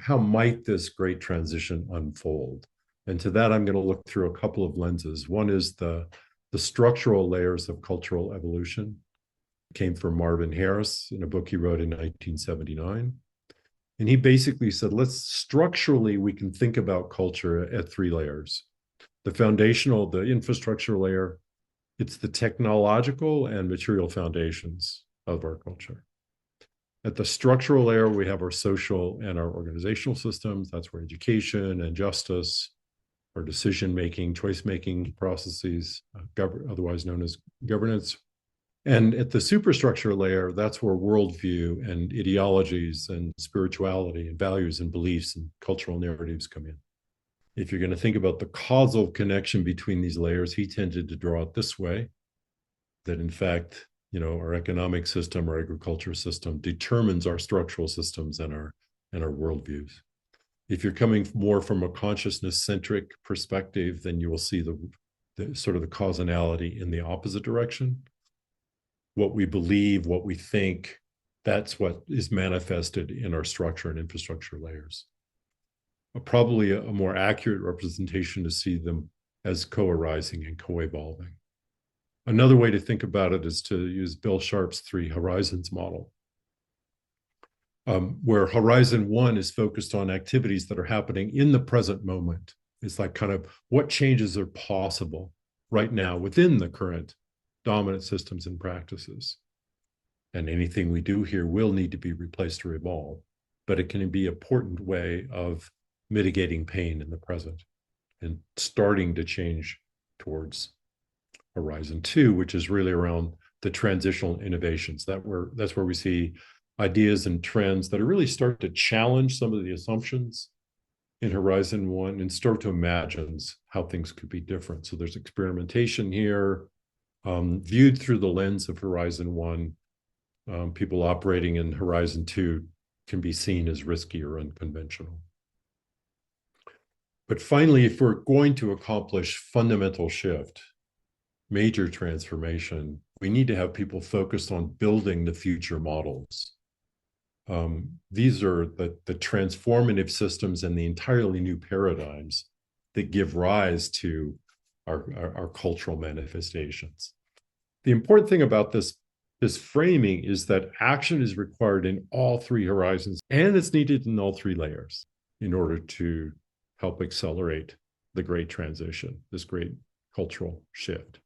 How might this great transition unfold? And to that, I'm going to look through a couple of lenses. One is the structural layers of cultural evolution. It came from Marvin Harris in a book he wrote in 1979. And he basically said, structurally, we can think about culture at three layers. The foundational, the infrastructure layer, it's the technological and material foundations of our culture. At the structural layer, we have our social and our organizational systems. That's where education and justice, our decision-making, choice-making processes, otherwise known as governance. And at the superstructure layer, that's where worldview and ideologies and spirituality and values and beliefs and cultural narratives come in. If you're going to think about the causal connection between these layers, he tended to draw it this way, that in fact, our economic system, our agriculture system determines our structural systems and our worldviews. If you're coming more from a consciousness-centric perspective, then you will see the sort of the causality in the opposite direction. What we believe, what we think, that's what is manifested in our structure and infrastructure layers. Probably a more accurate representation to see them as co-arising and co-evolving. Another way to think about it is to use Bill Sharpe's 3 horizons model, where horizon 1 is focused on activities that are happening in the present moment. It's like kind of what changes are possible right now within the current dominant systems and practices. And anything we do here will need to be replaced or evolve, but it can be an important way of mitigating pain in the present and starting to change towards horizon 2, which is really around the transitional innovations. That's where we see ideas and trends that are really start to challenge some of the assumptions in horizon 1 and start to imagine how things could be different. So there's experimentation here, viewed through the lens of horizon 1. People operating in horizon 2 can be seen as risky or unconventional. But finally, if we're going to accomplish fundamental shift, major transformation, we need to have people focused on building the future models. These are the transformative systems and the entirely new paradigms that give rise to our cultural manifestations. The important thing about this framing is that action is required in all 3 horizons, and it's needed in all 3 layers in order to help accelerate the great transition, this great cultural shift.